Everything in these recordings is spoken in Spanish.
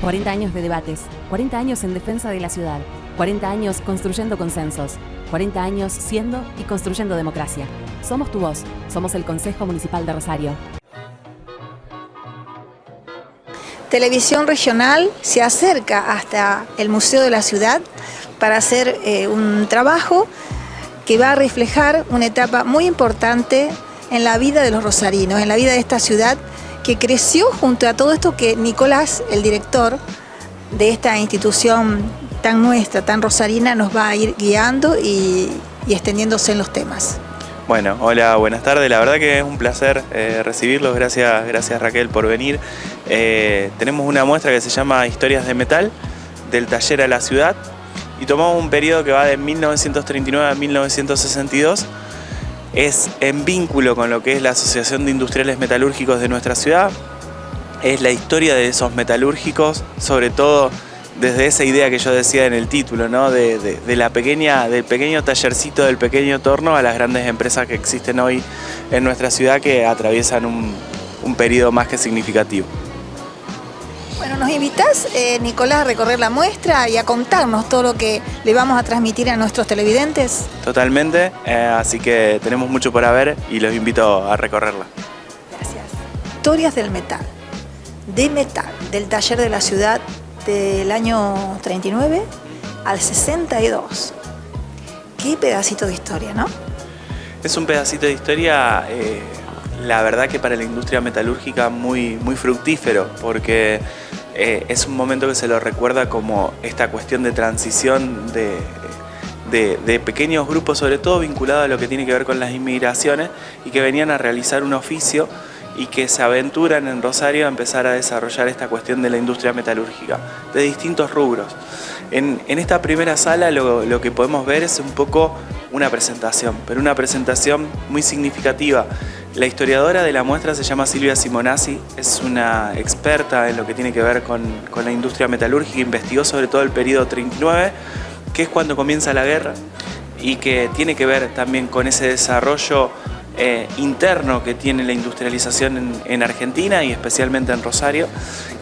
40 años de debates, 40 años en defensa de la ciudad, 40 años construyendo consensos, 40 años siendo y construyendo democracia. Somos tu voz, somos el Consejo Municipal de Rosario. Televisión Regional se acerca hasta el Museo de la Ciudad para hacer un trabajo que va a reflejar una etapa muy importante en la vida de los rosarinos, en la vida de esta ciudad que creció junto a todo esto que Nicolás, el director de esta institución tan nuestra, tan rosarina, nos va a ir guiando y extendiéndose en los temas. Bueno, hola, buenas tardes. La verdad que es un placer recibirlos. Gracias Raquel por venir. Tenemos una muestra que se llama Historias de Metal, del taller a la ciudad, y tomamos un periodo que va de 1939 a 1962. Es en vínculo con lo que es la Asociación de Industriales Metalúrgicos de nuestra ciudad. Es la historia de esos metalúrgicos, sobre todo desde esa idea que yo decía en el título, ¿no? del pequeño tallercito, del pequeño torno a las grandes empresas que existen hoy en nuestra ciudad, que atraviesan un periodo más que significativo. Bueno, ¿nos invitas, Nicolás, a recorrer la muestra y a contarnos todo lo que le vamos a transmitir a nuestros televidentes? Totalmente, así que tenemos mucho para ver y los invito a recorrerla. Gracias. Historias del metal, del taller de la ciudad del año 39 al 62. Qué pedacito de historia, ¿no? Es un pedacito de historia, la verdad que para la industria metalúrgica muy fructífero, porque es un momento que se lo recuerda como esta cuestión de transición de pequeños grupos, sobre todo vinculados a lo que tiene que ver con las inmigraciones, y que venían a realizar un oficio y que se aventuran en Rosario a empezar a desarrollar esta cuestión de la industria metalúrgica, de distintos rubros. En esta primera sala lo que podemos ver es un poco una presentación, pero una presentación muy significativa. La historiadora de la muestra se llama Silvia Simonazzi, es una experta en lo que tiene que ver con la industria metalúrgica, investigó sobre todo el periodo 39, que es cuando comienza la guerra, y que tiene que ver también con ese desarrollo interno que tiene la industrialización en Argentina y especialmente en Rosario,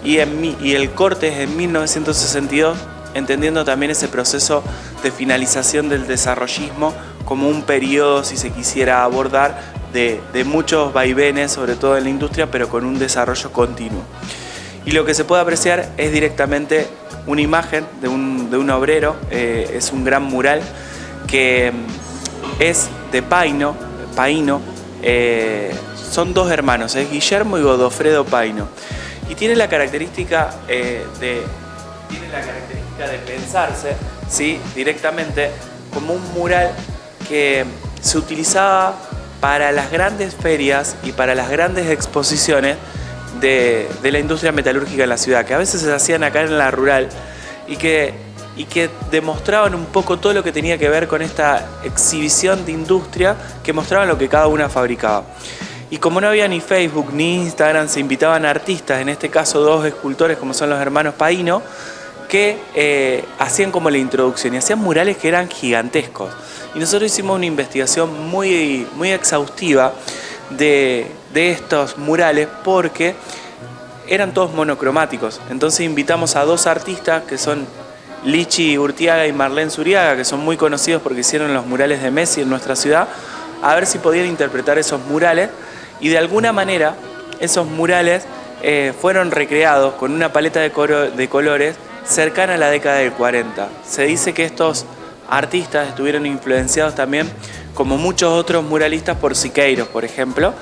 y el corte es en 1962, entendiendo también ese proceso de finalización del desarrollismo como un periodo, si se quisiera abordar, de muchos vaivenes, sobre todo en la industria, pero con un desarrollo continuo. Y lo que se puede apreciar es directamente una imagen de un obrero, es un gran mural que es de Paino, son dos hermanos, es Guillermo y Godofredo Paino, y tiene la característica de pensarse, ¿sí?, directamente como un mural que se utilizaba para las grandes ferias y para las grandes exposiciones de la industria metalúrgica en la ciudad, que a veces se hacían acá en la rural y que demostraban un poco todo lo que tenía que ver con esta exhibición de industria, que mostraban lo que cada una fabricaba. Y como no había ni Facebook ni Instagram, se invitaban a artistas, en este caso dos escultores como son los hermanos Paino, que hacían como la introducción y hacían murales que eran gigantescos. Y nosotros hicimos una investigación muy exhaustiva de estos murales, porque eran todos monocromáticos. Entonces invitamos a dos artistas que son Lichi Urtiaga y Marlene Zuriaga, que son muy conocidos porque hicieron los murales de Messi en nuestra ciudad, a ver si podían interpretar esos murales, y de alguna manera esos murales fueron recreados con una paleta de colores cercana a la década del 40. Se dice que estos artistas estuvieron influenciados también, como muchos otros muralistas, por Siqueiros, por ejemplo,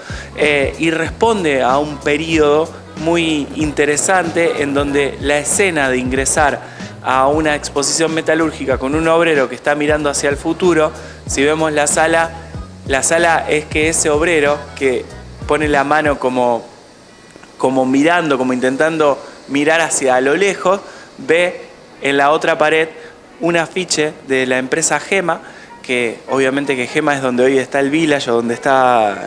y responde a un periodo muy interesante en donde la escena de ingresar a una exposición metalúrgica con un obrero que está mirando hacia el futuro, si vemos la sala es que ese obrero que pone la mano como mirando, como intentando mirar hacia lo lejos, ve en la otra pared un afiche de la empresa Gema, que obviamente que Gema es donde hoy está el Village, o donde está,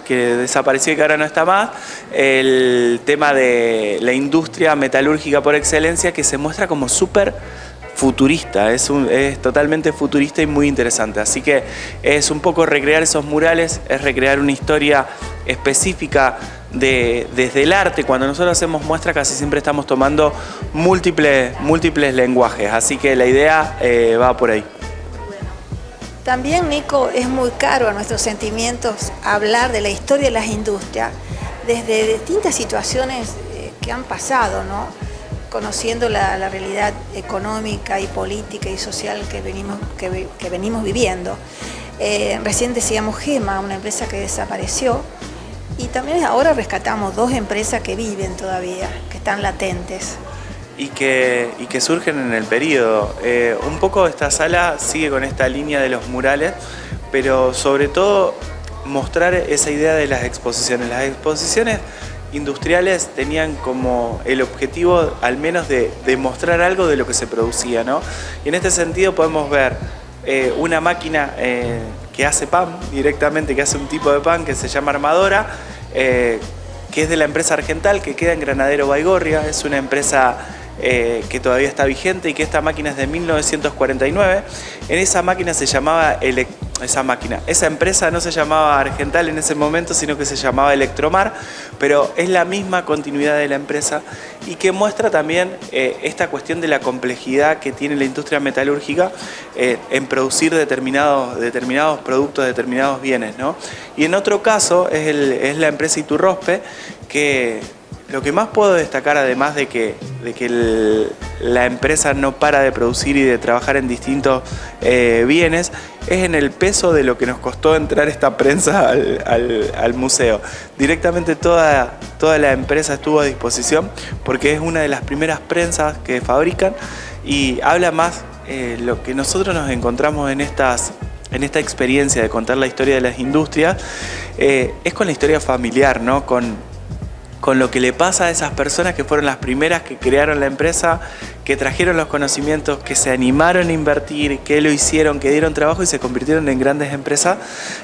que desapareció y que ahora no está más, el tema de la industria metalúrgica por excelencia, que se muestra como súper futurista, es totalmente futurista y muy interesante. Así que es un poco recrear esos murales, es recrear una historia específica desde el arte, cuando nosotros hacemos muestra, casi siempre estamos tomando múltiples lenguajes, así que la idea va por ahí. También, Nico, es muy caro a nuestros sentimientos hablar de la historia de las industrias desde distintas situaciones que han pasado, ¿no? Conociendo la realidad económica y política y social que venimos viviendo. Recién decíamos Gema, una empresa que desapareció, y también ahora rescatamos 2 empresas que viven todavía, que están latentes. Y que surgen en el periodo. Un poco esta sala sigue con esta línea de los murales, pero sobre todo mostrar esa idea de las exposiciones. Las exposiciones industriales tenían como el objetivo al menos de mostrar algo de lo que se producía, ¿no? Y en este sentido podemos ver una máquina que hace pan directamente, que hace un tipo de pan que se llama armadora, que es de la empresa Argental, que queda en Granadero Baigorria. Es una empresa que todavía está vigente y que esta máquina es de 1949. En esa máquina se llamaba esa empresa no se llamaba Argental en ese momento, sino que se llamaba Electromar, pero es la misma continuidad de la empresa y que muestra también esta cuestión de la complejidad que tiene la industria metalúrgica en producir determinados productos, determinados bienes, ¿no? Y en otro caso es la empresa Iturrospe, que lo que más puedo destacar, además de que la empresa no para de producir y de trabajar en distintos bienes, es en el peso de lo que nos costó entrar esta prensa al museo. Directamente toda la empresa estuvo a disposición porque es una de las primeras prensas que fabrican y habla más lo que nosotros nos encontramos en esta experiencia de contar la historia de las industrias, es con la historia familiar, ¿no? Con lo que le pasa a esas personas que fueron las primeras que crearon la empresa, que trajeron los conocimientos, que se animaron a invertir, que lo hicieron, que dieron trabajo y se convirtieron en grandes empresas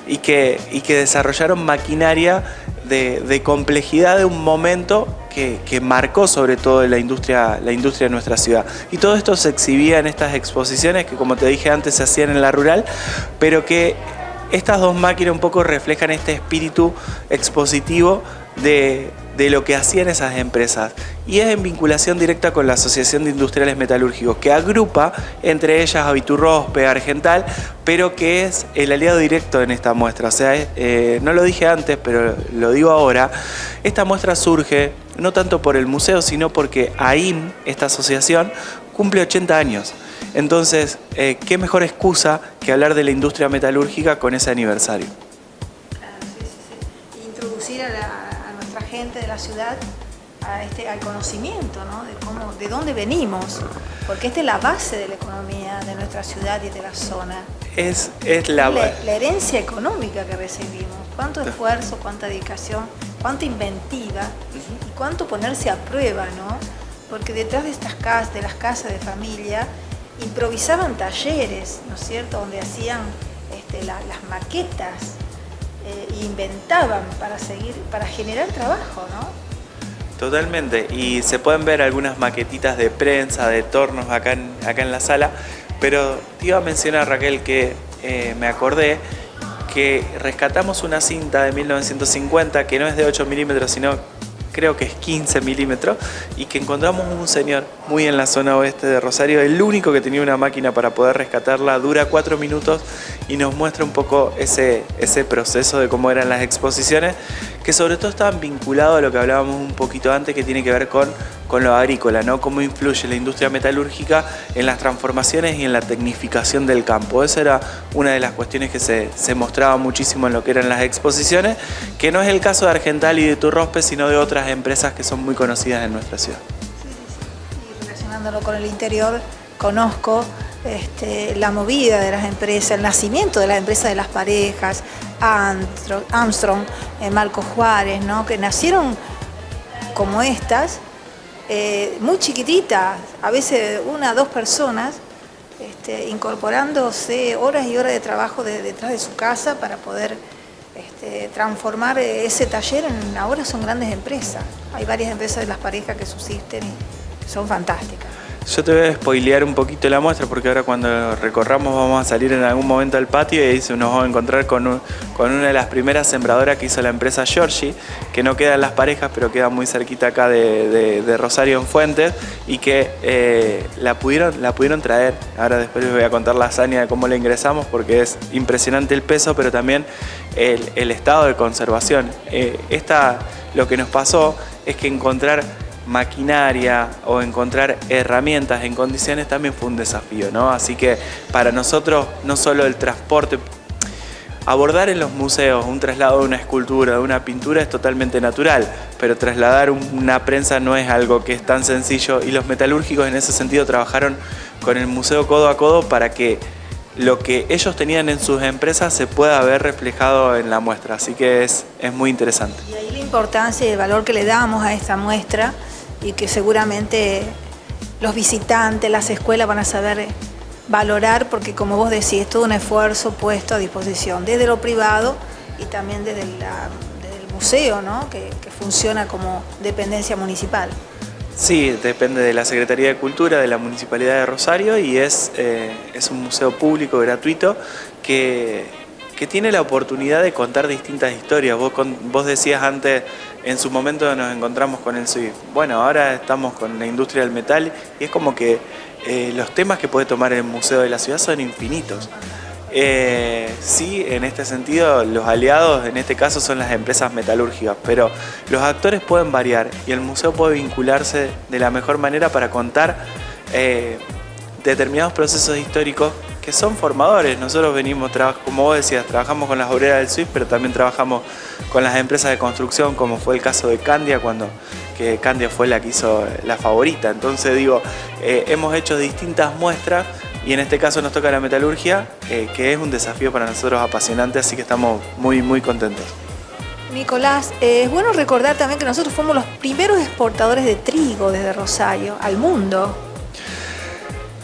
y que desarrollaron maquinaria de complejidad de un momento que marcó sobre todo la industria de nuestra ciudad. Y todo esto se exhibía en estas exposiciones que, como te dije antes, se hacían en la rural, pero que estas 2 máquinas un poco reflejan este espíritu expositivo de lo que hacían esas empresas, y es en vinculación directa con la Asociación de Industriales Metalúrgicos, que agrupa entre ellas a Iturrospe, Argental, pero que es el aliado directo en esta muestra. O sea, no lo dije antes, pero lo digo ahora, esta muestra surge no tanto por el museo, sino porque AIM, esta asociación, cumple 80 años. Entonces, ¿qué mejor excusa que hablar de la industria metalúrgica con ese aniversario? Claro, sí. Introducir a nuestra gente de la ciudad al conocimiento, ¿no? De dónde venimos, porque esta es la base de la economía de nuestra ciudad y de la zona. Es la herencia económica que recibimos. Cuánto esfuerzo, cuánta dedicación, cuánta inventiva y cuánto ponerse a prueba, ¿no? Porque detrás de las casas de familia improvisaban talleres, ¿no es cierto?, donde hacían las maquetas, inventaban para generar trabajo, ¿no? Totalmente, y se pueden ver algunas maquetitas de prensa, de tornos acá en la sala, pero te iba a mencionar, Raquel, que me acordé que rescatamos una cinta de 1950 que no es de 8 milímetros, sino creo que es 15 milímetros, y que encontramos un señor muy en la zona oeste de Rosario, el único que tenía una máquina para poder rescatarla, dura 4 minutos y nos muestra un poco ese proceso de cómo eran las exposiciones, que sobre todo estaban vinculados a lo que hablábamos un poquito antes, que tiene que ver con lo agrícola, ¿no? Cómo influye la industria metalúrgica en las transformaciones y en la tecnificación del campo. Esa era una de las cuestiones que se mostraba muchísimo en lo que eran las exposiciones, que no es el caso de Argental y de Iturrospe, sino de otras empresas que son muy conocidas en nuestra ciudad. Sí. Y relacionándolo con el interior, conozco la movida de las empresas, el nacimiento de las empresas de las parejas, Armstrong, Marco Juárez, ¿no? Que nacieron como estas, muy chiquititas, a veces 1 o 2 personas, incorporándose horas y horas de trabajo detrás de su casa para poder transformar ese taller ahora son grandes empresas. Hay varias empresas de las parejas que subsisten y son fantásticas. Yo te voy a spoilear un poquito la muestra porque ahora cuando recorramos vamos a salir en algún momento al patio y ahí nos vamos a encontrar con una de las primeras sembradoras que hizo la empresa Giorgi, que no queda en Las Parejas pero queda muy cerquita acá de Rosario en Fuentes, y que la pudieron traer. Ahora después les voy a contar la hazaña de cómo la ingresamos porque es impresionante el peso, pero también el estado de conservación. Lo que nos pasó es que encontrar maquinaria o encontrar herramientas en condiciones también fue un desafío, ¿no? Así que para nosotros no solo el transporte, abordar en los museos un traslado de una escultura, de una pintura es totalmente natural, pero trasladar una prensa no es algo que es tan sencillo, y los metalúrgicos en ese sentido trabajaron con el museo codo a codo para que lo que ellos tenían en sus empresas se pueda ver reflejado en la muestra, así que es muy interesante. Y ahí la importancia y el valor que le damos a esta muestra, y que seguramente los visitantes, las escuelas van a saber valorar, porque como vos decís, es todo un esfuerzo puesto a disposición desde lo privado y también desde el museo, ¿no? que funciona como dependencia municipal. Sí, depende de la Secretaría de Cultura de la Municipalidad de Rosario, y es un museo público gratuito que tiene la oportunidad de contar distintas historias. Vos decías antes, en su momento nos encontramos con el SWIFT. Bueno, ahora estamos con la industria del metal y es como que los temas que puede tomar el Museo de la Ciudad son infinitos. Sí, en este sentido, los aliados en este caso son las empresas metalúrgicas, pero los actores pueden variar y el museo puede vincularse de la mejor manera para contar determinados procesos históricos que son formadores. Nosotros venimos, como vos decías, trabajamos con las obreras del SWIFT, pero también trabajamos con las empresas de construcción, como fue el caso de Candia, que Candia fue la que hizo La Favorita. Entonces digo, hemos hecho distintas muestras y en este caso nos toca la metalurgia, que es un desafío para nosotros apasionante, así que estamos muy, muy contentos. Nicolás, es bueno recordar también que nosotros fuimos los primeros exportadores de trigo desde Rosario al mundo.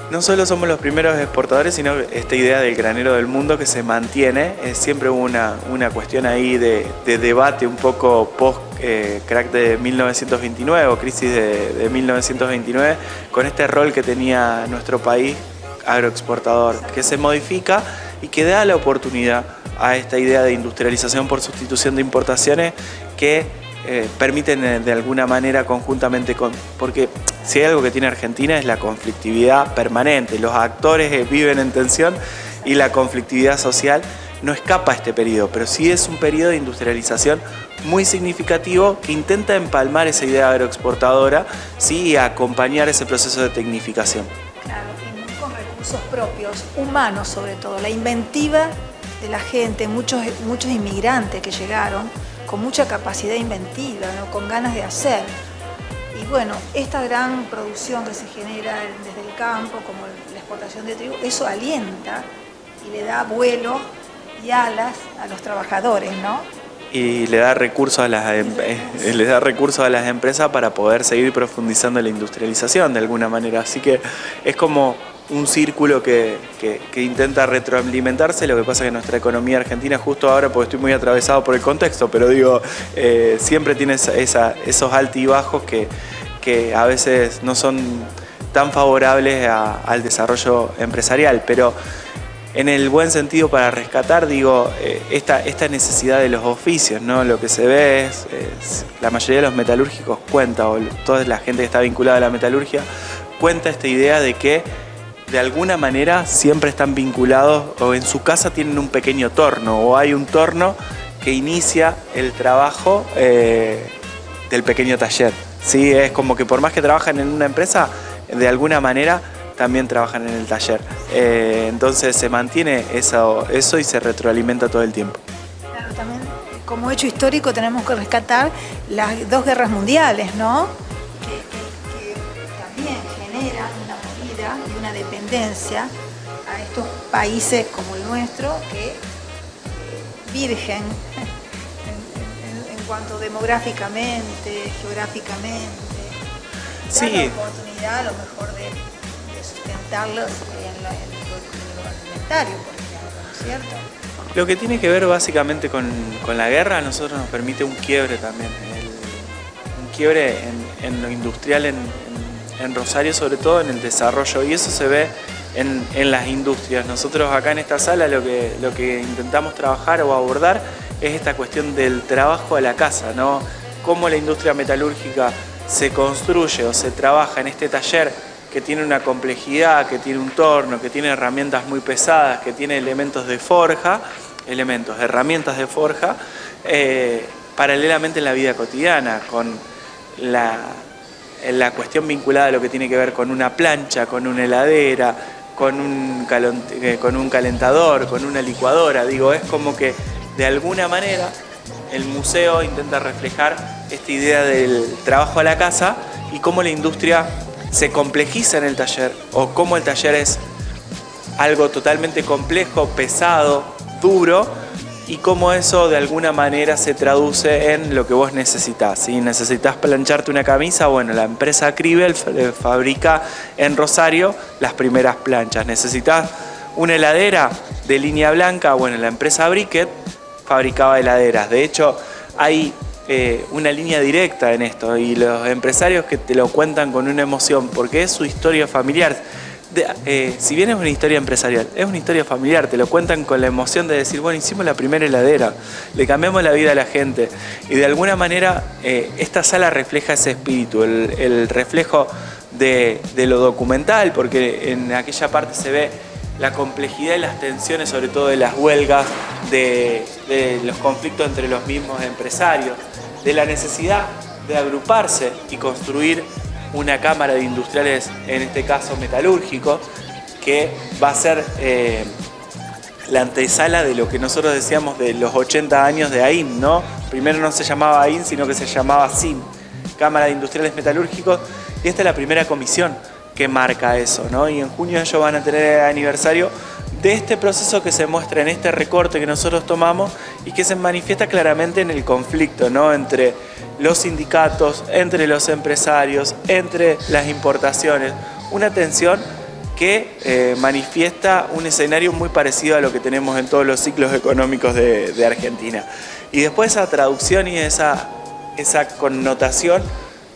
No solo somos los primeros exportadores, sino esta idea del granero del mundo que se mantiene. Siempre hubo una cuestión ahí de debate un poco post-crack de 1929 o crisis de 1929, con este rol que tenía nuestro país agroexportador, que se modifica y que da la oportunidad a esta idea de industrialización por sustitución de importaciones que permiten de alguna manera conjuntamente porque si hay algo que tiene Argentina es la conflictividad permanente. Los actores viven en tensión y la conflictividad social no escapa a este periodo, pero sí es un periodo de industrialización muy significativo que intenta empalmar esa idea agroexportadora, sí, y acompañar ese proceso de tecnificación. Claro, y con recursos propios, humanos sobre todo, la inventiva de la gente, muchos inmigrantes que llegaron con mucha capacidad inventiva, ¿no? Con ganas de hacer. Y bueno, esta gran producción que se genera desde el campo, como la exportación de trigo, eso alienta y le da vuelo y alas a los trabajadores, ¿no? Y le da recursos a las empresas para poder seguir profundizando en la industrialización de alguna manera. Así que es como un círculo que intenta retroalimentarse. Lo que pasa es que nuestra economía argentina, justo ahora, porque estoy muy atravesado por el contexto, pero digo, siempre tiene esos altibajos que a veces no son tan favorables al desarrollo empresarial, pero en el buen sentido para rescatar, digo, esta necesidad de los oficios, ¿no? Lo que se ve es la mayoría de los metalúrgicos cuenta, o toda la gente que está vinculada a la metalurgia, cuenta esta idea de que de alguna manera siempre están vinculados o en su casa tienen un pequeño torno o hay un torno que inicia el trabajo del pequeño taller. ¿Sí? Es como que por más que trabajan en una empresa, de alguna manera también trabajan en el taller. Entonces se mantiene eso y se retroalimenta todo el tiempo. Claro, también como hecho histórico tenemos que rescatar las dos guerras mundiales, ¿no? Que también generan una movida y una dependencia a estos países como el nuestro, que virgen en cuanto demográficamente, geográficamente, sí, da la oportunidad a lo mejor de sustentarlos en lo alimentario, por ejemplo, ¿no es cierto? Lo que tiene que ver básicamente con la guerra a nosotros nos permite un quiebre también, un quiebre en lo industrial en Rosario, sobre todo en el desarrollo, y eso se ve en las industrias. Nosotros acá en esta sala lo que intentamos trabajar o abordar es esta cuestión del trabajo a la casa, ¿no? Cómo la industria metalúrgica se construye o se trabaja en este taller que tiene una complejidad, que tiene un torno, que tiene herramientas muy pesadas, que tiene elementos de forja, herramientas de forja, paralelamente en la vida cotidiana, con la cuestión vinculada a lo que tiene que ver con una plancha, con una heladera, con un calentador, con una licuadora. Digo, es como que de alguna manera el museo intenta reflejar esta idea del trabajo a la casa y cómo la industria se complejiza en el taller, o cómo el taller es algo totalmente complejo, pesado, duro, y cómo eso de alguna manera se traduce en lo que vos necesitas. Si necesitas plancharte una camisa, bueno, la empresa Cribel fabrica en Rosario las primeras planchas. Necesitas una heladera de línea blanca, bueno, la empresa Briquet fabricaba heladeras. De hecho, hay una línea directa en esto, y los empresarios que te lo cuentan con una emoción, porque es su historia familiar. Si bien es una historia empresarial, es una historia familiar, te lo cuentan con la emoción de decir, bueno, hicimos la primera heladera, le cambiamos la vida a la gente, y de alguna manera esta sala refleja ese espíritu, el reflejo de lo documental, porque en aquella parte se ve la complejidad y las tensiones, sobre todo de las huelgas, de los conflictos entre los mismos empresarios, de la necesidad de agruparse y construir una cámara de industriales, en este caso metalúrgicos, que va a ser la antesala de lo que nosotros decíamos de los 80 años de AIM, ¿no? Primero no se llamaba AIM, sino que se llamaba CIM, Cámara de Industriales Metalúrgicos, y esta es la primera comisión que marca eso, ¿no? Y en junio ellos van a tener el aniversario de este proceso que se muestra en este recorte que nosotros tomamos y que se manifiesta claramente en el conflicto, ¿no? Entre los sindicatos, entre los empresarios, entre las importaciones. Una tensión que manifiesta un escenario muy parecido a lo que tenemos en todos los ciclos económicos de Argentina. Y después esa traducción y esa connotación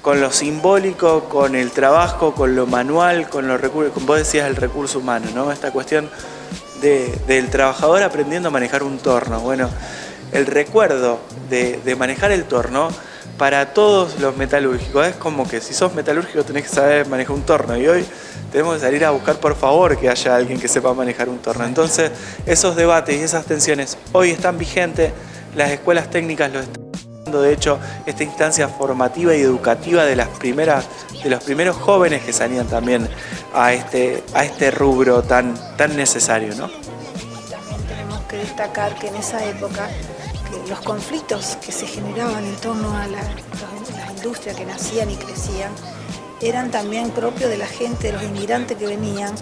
con lo simbólico, con el trabajo, con lo manual, con los recursos, como vos decías, el recurso humano, ¿no? Esta cuestión del trabajador aprendiendo a manejar un torno. Bueno, el recuerdo de manejar el torno para todos los metalúrgicos es como que si sos metalúrgico tenés que saber manejar un torno, y hoy tenemos que salir a buscar, por favor, que haya alguien que sepa manejar un torno. Entonces, esos debates y esas tensiones hoy están vigentes, las escuelas técnicas lo están. De hecho, esta instancia formativa y educativa de los primeros jóvenes que salían también a este rubro tan necesario, ¿no? También tenemos que destacar que en esa época los conflictos que se generaban en torno a las industrias que nacían y crecían eran también propios de la gente, de los inmigrantes que venían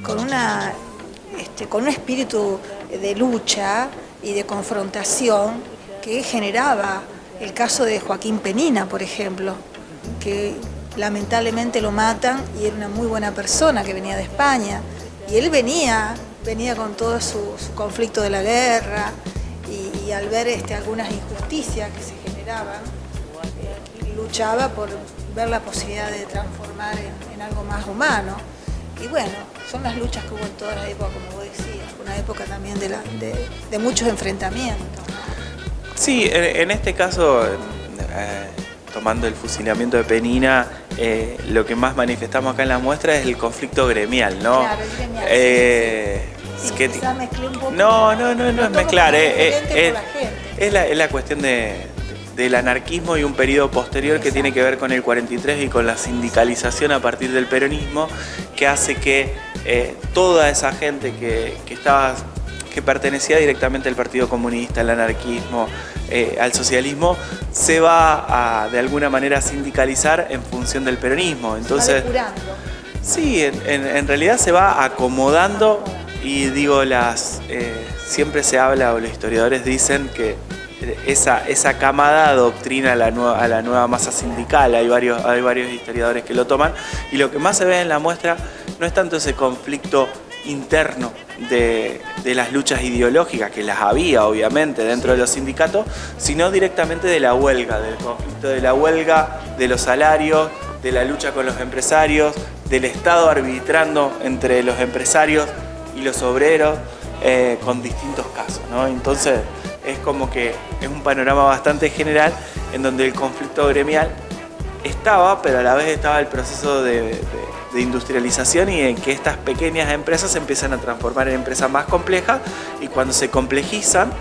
con un espíritu de lucha y de confrontación que generaba el caso de Joaquín Penina, por ejemplo, que lamentablemente lo matan, y era una muy buena persona que venía de España, y él venía con todo su conflicto de la guerra, y al ver algunas injusticias que se generaban, luchaba por ver la posibilidad de transformar en algo más humano. Y bueno, son las luchas que hubo en todas las épocas, como vos decías, una época también de muchos enfrentamientos. Sí, en este caso, tomando el fusilamiento de Penina, lo que más manifestamos acá en la muestra es el conflicto gremial, ¿no? Claro, el gremial. Quizá mezclé un poco. No es mezclar, es la cuestión del anarquismo y un periodo posterior que tiene que ver con el 43 y con la sindicalización a partir del peronismo, que hace que toda esa gente que pertenecía directamente al Partido Comunista, al anarquismo, al socialismo, se va a de alguna manera sindicalizar en función del peronismo. Entonces, sí, en realidad se va acomodando, y digo, siempre se habla, o los historiadores dicen que esa camada adoctrina a la nueva masa sindical. Hay varios historiadores que lo toman, y lo que más se ve en la muestra no es tanto ese conflicto interno de las luchas ideológicas, que las había obviamente dentro de los sindicatos, sino directamente de la huelga, del conflicto de la huelga, de los salarios, de la lucha con los empresarios, del Estado arbitrando entre los empresarios y los obreros con distintos casos, ¿no? Entonces es como que es un panorama bastante general en donde el conflicto gremial estaba, pero a la vez estaba el proceso de industrialización y en que estas pequeñas empresas se empiezan a transformar en empresas más complejas, y cuando se complejizan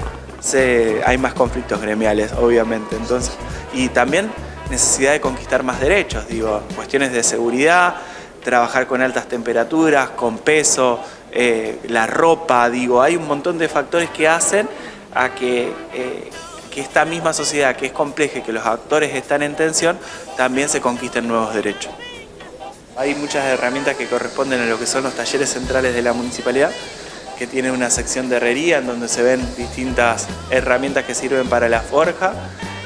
hay más conflictos gremiales, obviamente. Entonces, y también necesidad de conquistar más derechos, digo, cuestiones de seguridad, trabajar con altas temperaturas, con peso, la ropa, digo, hay un montón de factores que hacen a que esta misma sociedad, que es compleja y que los actores están en tensión, también se conquisten nuevos derechos. Hay muchas herramientas que corresponden a lo que son los talleres centrales de la municipalidad, que tienen una sección de herrería en donde se ven distintas herramientas que sirven para la forja,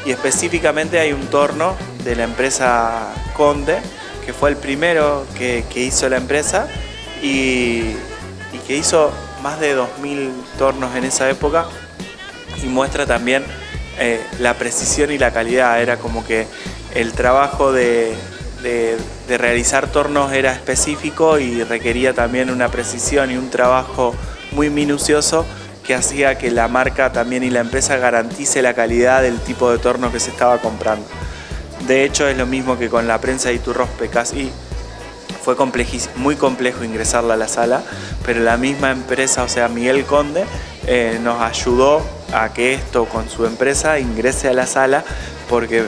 y específicamente hay un torno de la empresa Conde, que fue el primero que hizo la empresa y que hizo más de 2000 tornos en esa época, y muestra también la precisión y la calidad. Era como que el trabajo de realizar tornos era específico y requería también una precisión y un trabajo muy minucioso que hacía que la marca también y la empresa garantice la calidad del tipo de torno que se estaba comprando. De hecho, es lo mismo que con la prensa de Iturrospe, casi fue muy complejo ingresarla a la sala, pero la misma empresa, o sea, Miguel Conde, nos ayudó a que esto con su empresa ingrese a la sala, porque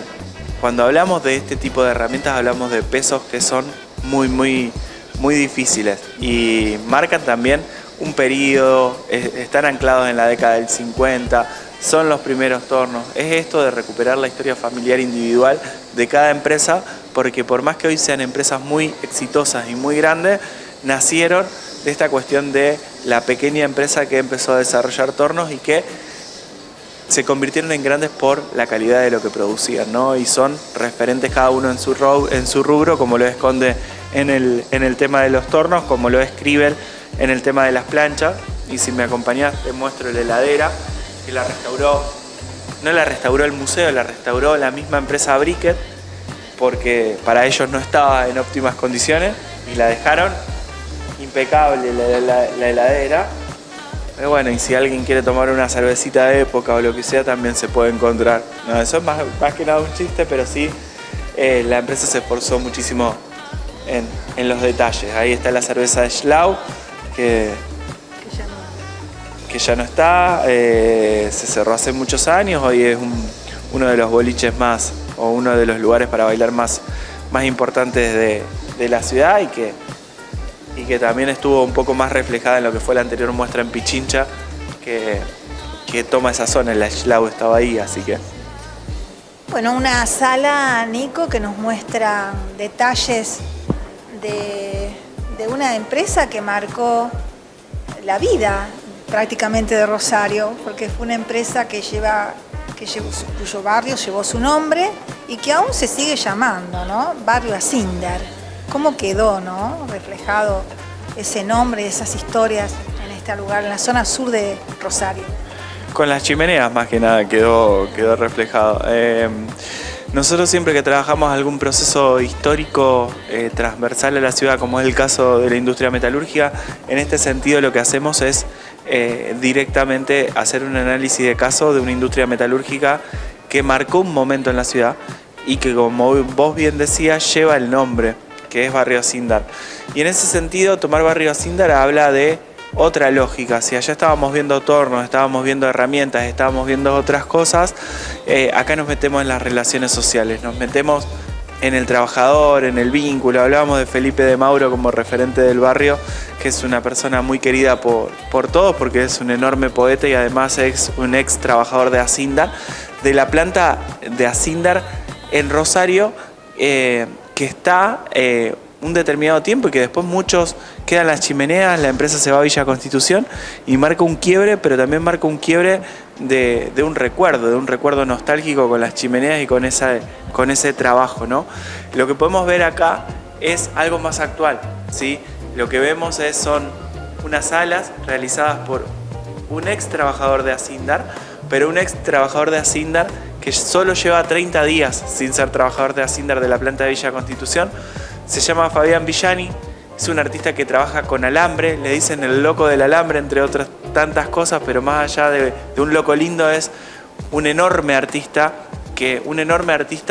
cuando hablamos de este tipo de herramientas hablamos de pesos que son muy difíciles y marcan también un periodo, están anclados en la década del 50, son los primeros tornos. Es esto de recuperar la historia familiar individual de cada empresa, porque por más que hoy sean empresas muy exitosas y muy grandes, nacieron de esta cuestión de la pequeña empresa que empezó a desarrollar tornos y que se convirtieron en grandes por la calidad de lo que producían, ¿no? Y son referentes cada uno en su rubro, como lo esconde en el tema de los tornos, como lo escribe en el tema de las planchas. Y si me acompañás te muestro la heladera, que la restauró, no la restauró el museo, la restauró la misma empresa Briquet, porque para ellos no estaba en óptimas condiciones y la dejaron impecable la heladera. Pero bueno, y si alguien quiere tomar una cervecita de época o lo que sea, también se puede encontrar. No, eso es más que nada un chiste, pero sí, la empresa se esforzó muchísimo en los detalles. Ahí está la cerveza de Schlau, que ya no está, se cerró hace muchos años, hoy es uno de los boliches más, o uno de los lugares para bailar más importantes de la ciudad, y que también estuvo un poco más reflejada en lo que fue la anterior muestra en Pichincha, que toma esa zona, la Schlau estaba ahí, así que... Bueno, una sala, Nico, que nos muestra detalles de una empresa que marcó la vida prácticamente de Rosario, porque fue una empresa cuyo barrio llevó su nombre y que aún se sigue llamando, ¿no? Barrio Asíndar. ¿Cómo quedó, ¿no? Reflejado ese nombre, esas historias en este lugar, en la zona sur de Rosario? Con las chimeneas más que nada quedó reflejado. Nosotros siempre que trabajamos algún proceso histórico transversal a la ciudad, como es el caso de la industria metalúrgica, en este sentido lo que hacemos es directamente hacer un análisis de caso de una industria metalúrgica que marcó un momento en la ciudad y que, como vos bien decías, lleva el nombre, que es Barrio Asíndar. Y en ese sentido, tomar Barrio Asíndar habla de otra lógica. Si allá estábamos viendo tornos, estábamos viendo herramientas, estábamos viendo otras cosas, acá nos metemos en las relaciones sociales, nos metemos en el trabajador, en el vínculo. Hablábamos de Felipe de Mauro como referente del barrio, que es una persona muy querida por todos, porque es un enorme poeta y además es un ex trabajador de Asíndar, de la planta de Asíndar en Rosario, que está un determinado tiempo y que después muchos quedan las chimeneas, la empresa se va a Villa Constitución y marca un quiebre, pero también marca un quiebre de un recuerdo nostálgico con las chimeneas y con ese trabajo, ¿no? Lo que podemos ver acá es algo más actual, ¿sí? Lo que vemos son unas salas realizadas por un ex trabajador de Asíndar, pero un ex trabajador de Asíndar que solo lleva 30 días sin ser trabajador de Asindar de la planta de Villa Constitución. Se llama Fabián Villani, es un artista que trabaja con alambre, le dicen el loco del alambre, entre otras tantas cosas, pero más allá de un loco lindo es un enorme artista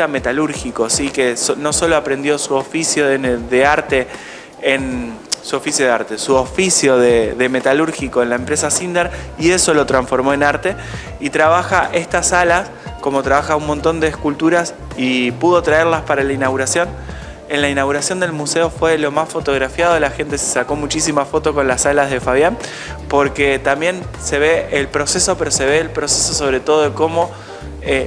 metalúrgico, ¿sí? Que no solo aprendió su oficio de arte su oficio de metalúrgico en la empresa Asindar, y eso lo transformó en arte, y trabaja estas salas como trabaja un montón de esculturas, y pudo traerlas para la inauguración. En la inauguración del museo fue lo más fotografiado, la gente se sacó muchísimas fotos con las salas de Fabián, porque también se ve el proceso, pero se ve el proceso sobre todo de cómo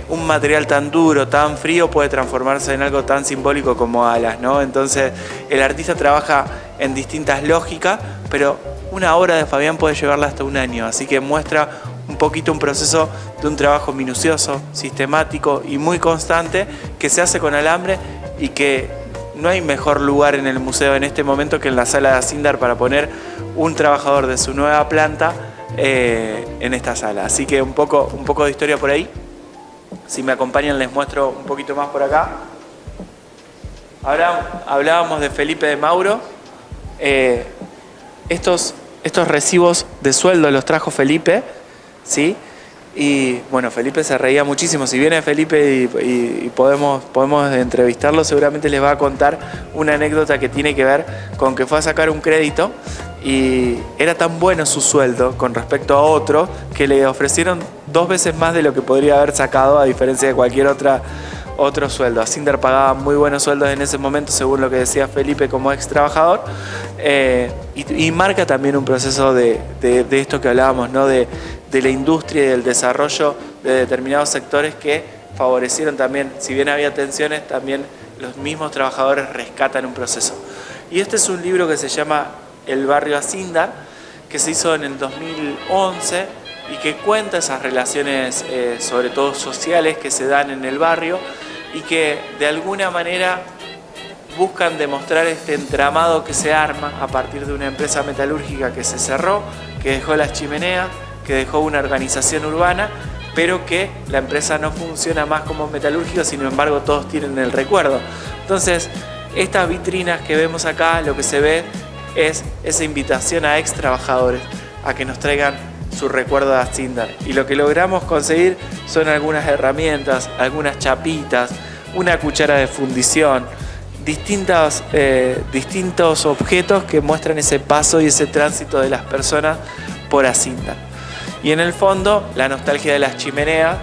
un material tan duro, tan frío puede transformarse en algo tan simbólico como alas, ¿no? Entonces el artista trabaja en distintas lógicas, pero una obra de Fabián puede llevarla hasta un año, así que muestra un poquito un proceso de un trabajo minucioso, sistemático y muy constante que se hace con alambre, y que no hay mejor lugar en el museo en este momento que en la sala de Asindar para poner un trabajador de su nueva planta en esta sala. Así que un poco de historia por ahí. Si me acompañan les muestro un poquito más por acá. Ahora hablábamos de Felipe de Mauro. Estos recibos de sueldo los trajo Felipe, ¿sí? Y bueno, Felipe se reía muchísimo. Si viene Felipe y podemos entrevistarlo, seguramente les va a contar una anécdota que tiene que ver con que fue a sacar un crédito y era tan bueno su sueldo con respecto a otro que le ofrecieron 2 veces más de lo que podría haber sacado, a diferencia de cualquier otro sueldo. Asindar pagaba muy buenos sueldos en ese momento, según lo que decía Felipe como ex trabajador, y marca también un proceso de esto que hablábamos, ¿no? de la industria y del desarrollo de determinados sectores que favorecieron también, si bien había tensiones, también los mismos trabajadores rescatan un proceso. Y este es un libro que se llama El barrio Asindar, que se hizo en el 2011 y que cuenta esas relaciones, sobre todo sociales, que se dan en el barrio y que de alguna manera buscan demostrar este entramado que se arma a partir de una empresa metalúrgica que se cerró, que dejó las chimeneas, que dejó una organización urbana, pero que la empresa no funciona más como metalúrgico, sin embargo todos tienen el recuerdo. Entonces, estas vitrinas que vemos acá, lo que se ve es esa invitación a ex trabajadores a que nos traigan su recuerdo de Asindar. Y lo que logramos conseguir son algunas herramientas, algunas chapitas, una cuchara de fundición, distintos objetos que muestran ese paso y ese tránsito de las personas por Asindar. Y en el fondo, la nostalgia de las chimeneas,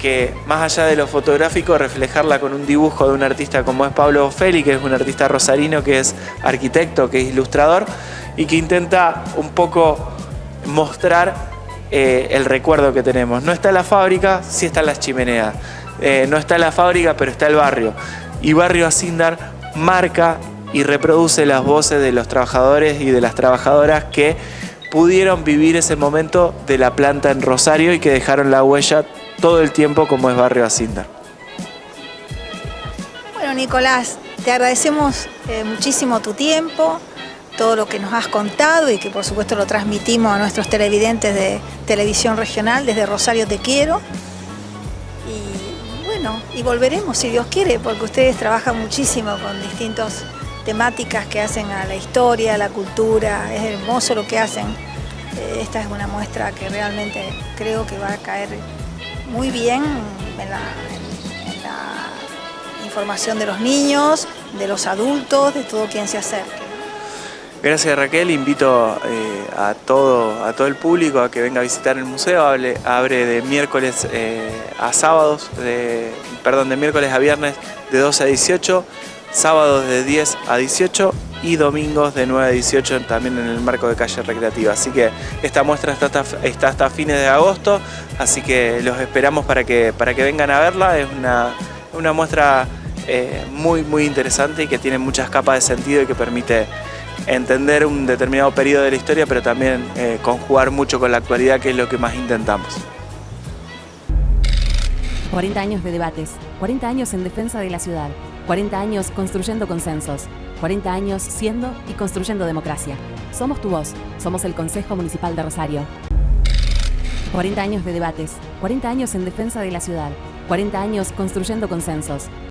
que más allá de lo fotográfico, reflejarla con un dibujo de un artista como es Pablo Feli, que es un artista rosarino, que es arquitecto, que es ilustrador, y que intenta un poco mostrar el recuerdo que tenemos. No está la fábrica, sí están las chimeneas. No está la fábrica, pero está el barrio. Y Barrio Asindar marca y reproduce las voces de los trabajadores y de las trabajadoras que pudieron vivir ese momento de la planta en Rosario y que dejaron la huella todo el tiempo como es Barrio Asindar. Bueno, Nicolás, te agradecemos muchísimo tu tiempo, todo lo que nos has contado y que por supuesto lo transmitimos a nuestros televidentes de Televisión Regional. Desde Rosario te quiero. Y bueno, y volveremos si Dios quiere, porque ustedes trabajan muchísimo con distintas temáticas que hacen a la historia, a la cultura. Es hermoso lo que hacen. Esta es una muestra que realmente creo que va a caer muy bien en la información de los niños, de los adultos, de todo quien se acerque. Gracias, Raquel. Invito a todo el público a que venga a visitar el museo. Abre de miércoles a sábados, de miércoles a viernes de 12 a 18, sábados de 10 a 18 y domingos de 9 a 18 también en el marco de Calle Recreativa. Así que esta muestra está hasta fines de agosto, así que los esperamos para que vengan a verla. Es una muestra muy interesante y que tiene muchas capas de sentido y que permite entender un determinado periodo de la historia, pero también conjugar mucho con la actualidad, que es lo que más intentamos. 40 años de debates, 40 años en defensa de la ciudad, 40 años construyendo consensos, 40 años siendo y construyendo democracia. Somos tu voz, somos el Consejo Municipal de Rosario. 40 años de debates, 40 años en defensa de la ciudad, 40 años construyendo consensos.